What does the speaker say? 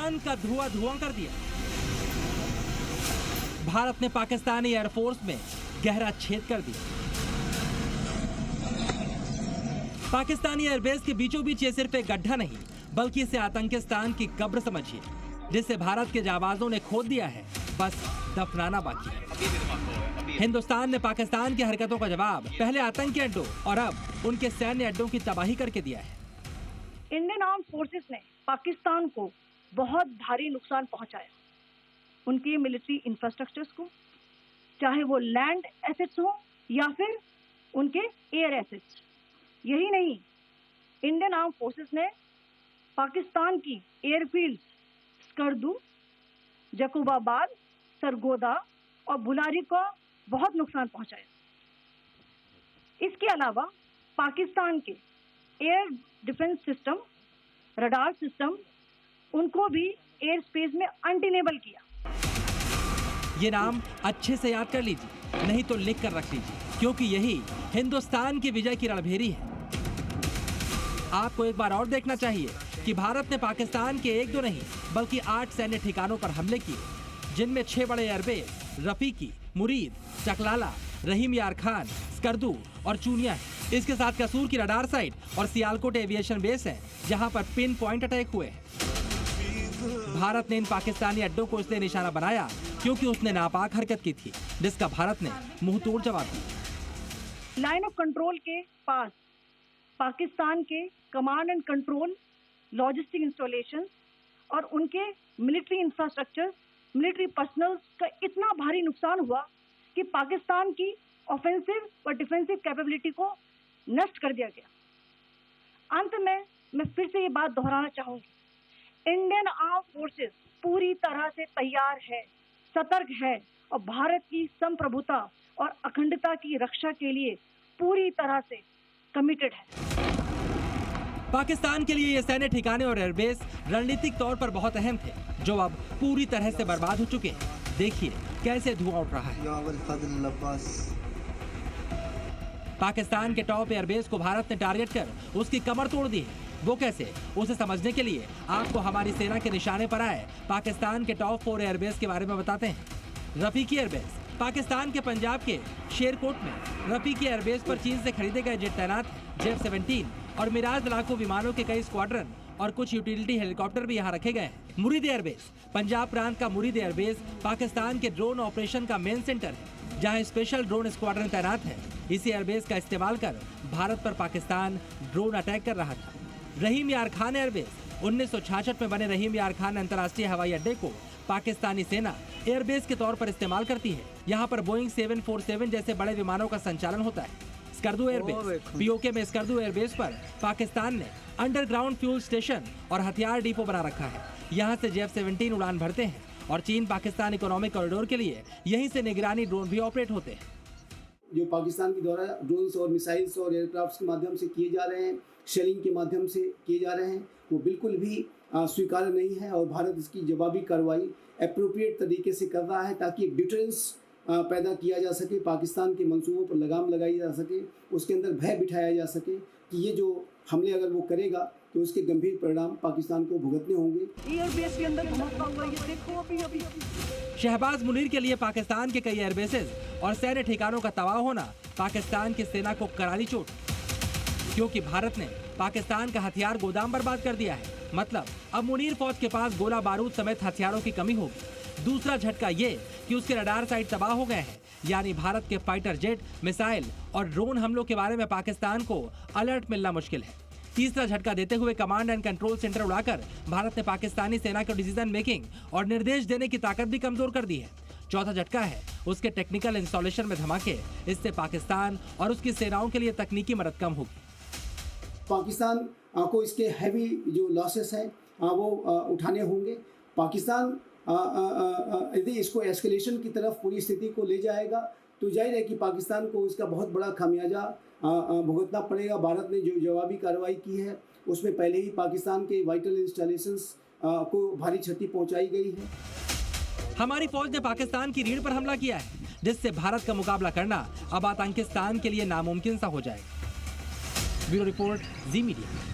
पाकिस्तान का धुआं धुआं कर दिया। भारत ने पाकिस्तानी एयरफोर्स में गहरा छेद कर दिया। पाकिस्तानी एयरबेस के बीचों बीच ये सिर्फ एक गड्ढा नहीं, बल्कि इसे आतंकिस्तान की कब्र समझिए, जिसे भारत के जाबाजों ने खोद दिया है, बस दफनाना बाकी है। हिंदुस्तान ने पाकिस्तान की हरकतों का जवाब पहले आतंकी अड्डों और अब उनके सैन्य अड्डों की तबाही करके दिया है। इंडियन आर्म्ड फोर्सेस ने पाकिस्तान को बहुत भारी नुकसान पहुंचाया। उनके मिलिट्री इंफ्रास्ट्रक्चर्स को, चाहे वो लैंड एसेट्स हो या फिर उनके एयर एसेट्स। यही नहीं, इंडियन आर्म्ड फोर्सेस ने पाकिस्तान की एयरफील्ड स्कर्दू, जैकूबाबाद, सरगोदा और बुलारी को बहुत नुकसान पहुंचाया। इसके अलावा पाकिस्तान के air defence system, radar system, उनको भी एयर स्पेस में अनटेनेबल किया। ये नाम अच्छे से याद कर लीजिए, नहीं तो लिख कर रख लीजिए, क्योंकि यही हिंदुस्तान की विजय की रणभेरी है। आपको एक बार और देखना चाहिए कि भारत ने पाकिस्तान के 1-2 नहीं बल्कि 8 सैन्य ठिकानों पर हमले किए, जिनमें 6 बड़े एयरबेस रफीकी, मुरीद, चकलाला, रहीम यार खान, स्कर्दू और चूनिया है। इसके साथ कसूर की रडार साइट और सियालकोट एविएशन बेस है, जहां पर पिन पॉइंट अटैक हुए हैं। भारत ने इन पाकिस्तानी अड्डों को इसलिए निशाना बनाया क्योंकि उसने नापाक हरकत की थी, जिसका भारत ने मुंह तोड़ जवाब दिया। लाइन ऑफ कंट्रोल के पास पाकिस्तान के command and control, logistic installation और उनके मिलिट्री इंफ्रास्ट्रक्चर, मिलिट्री पर्सनल का इतना भारी नुकसान हुआ कि पाकिस्तान की ऑफेंसिव और डिफेंसिव कैपेबिलिटी को नष्ट कर दिया गया। अंत में मैं फिर से ये बात दोहराना चाहूंगी, इंडियन आर्म्ड फोर्सेस पूरी तरह से तैयार है, सतर्क है और भारत की संप्रभुता और अखंडता की रक्षा के लिए पूरी तरह से कमिटेड है। पाकिस्तान के लिए ये सैन्य ठिकाने और एयरबेस रणनीतिक तौर पर बहुत अहम थे, जो अब पूरी तरह से बर्बाद हो चुके हैं। देखिए कैसे धुआं उठ रहा है। पाकिस्तान के टॉप एयरबेस को भारत ने टारगेट कर उसकी कमर तोड़ दी है। वो कैसे, उसे समझने के लिए आपको हमारी सेना के निशाने पर आए पाकिस्तान के टॉप 4 एयरबेस के बारे में बताते हैं। रफीकी एयरबेस पाकिस्तान के पंजाब के शेरकोट में रफीकी एयरबेस पर चीन से खरीदे गए जेट तैनात जेफ-17 और मिराज लड़ाकू विमानों के कई स्क्वाड्रन और कुछ यूटिलिटी हेलीकॉप्टर भी यहाँ रखे गए हैं। मुरीद एयरबेस पंजाब प्रांत का मुरीद एयरबेस पाकिस्तान के ड्रोन ऑपरेशन का मेन सेंटर है, जहाँ स्पेशल ड्रोन स्क्वाड्रन तैनात है। इसी एयरबेस का इस्तेमाल कर भारत पर पाकिस्तान ड्रोन अटैक कर रहा था। रहीम यार खान एयरबेस 1966 में बने रहीम यार खान अंतर्राष्ट्रीय हवाई अड्डे को पाकिस्तानी सेना एयरबेस के तौर पर इस्तेमाल करती है। यहाँ पर बोइंग 747 जैसे बड़े विमानों का संचालन होता है। स्कर्दू एयरबेस पीओके में स्कर्दू एयरबेस पर पाकिस्तान ने अंडरग्राउंड फ्यूल स्टेशन और हथियार डिपो बना रखा है। यहाँ से जेफ-17 उड़ान भरते हैं और चीन पाकिस्तान इकोनॉमिक कॉरिडोर के लिए यहीं से निगरानी ड्रोन भी ऑपरेट होते हैं। जो पाकिस्तान के द्वारा ड्रोन्स और मिसाइल्स और एयरक्राफ्ट्स के माध्यम से किए जा रहे हैं, शेलिंग के माध्यम से किए जा रहे हैं, वो बिल्कुल भी स्वीकार्य नहीं है और भारत इसकी जवाबी कार्रवाई एप्रोप्रिएट तरीके से कर रहा है, ताकि एक डिटरेंस पैदा किया जा सके, पाकिस्तान के मंसूबों पर लगाम लगाई जा सके, उसके अंदर भय बिठाया जा सके कि ये जो हमले अगर वो करेगा तो उसके गंभीर परिणाम पाकिस्तान को भुगतने होंगे। एयरबेस के अंदर धमाका हुआ, ये देखो अभी। शहबाज मुनीर के लिए पाकिस्तान के कई एयरबेसेस और सैन्य ठिकानों का तबाह होना पाकिस्तान की सेना को करारी चोट, क्योंकि भारत ने पाकिस्तान का हथियार गोदाम बर्बाद कर दिया है। मतलब अब मुनीर फौज के पास गोला बारूद समेत हथियारों की कमी होगी। दूसरा झटका ये कि उसके रडार साइट तबाह हो गए हैं, यानी भारत के फाइटर जेट, मिसाइल और ड्रोन हमलों के बारे में पाकिस्तान को अलर्ट मिलना मुश्किल है। तीसरा झटका देते हुए कमांड एंड कंट्रोल सेंटर उड़ाकर भारत ने पाकिस्तानी सेना को डिसीजन मेकिंग और निर्देश देने की ताकत भी कमजोर कर दी है। चौथा झटका है उसके टेक्निकल इंस्टॉलेशन में धमाके। इससे पाकिस्तान और उसकी सेनाओं के लिए तकनीकी मदद कम होगी। पाकिस्तान को इसके हैवी जो लॉसेस हैं वो उठाने होंगे। पाकिस्तान यदि इसको एस्केलेशन की तरफ पूरी स्थिति को ले जाएगा तो जाहिर है कि पाकिस्तान को इसका बहुत बड़ा खामियाजा भुगतना पड़ेगा। भारत ने जो जवाबी कार्रवाई की है उसमें पहले ही पाकिस्तान के वाइटल इंस्टॉलेशंस को भारी क्षति पहुंचाई गई है। हमारी फौज ने पाकिस्तान की रीढ़ पर हमला किया है, जिससे भारत का मुकाबला करना अब आतंकिस्तान के लिए नामुमकिन सा हो जाएगा। ब्यूरो रिपोर्ट, जी मीडिया।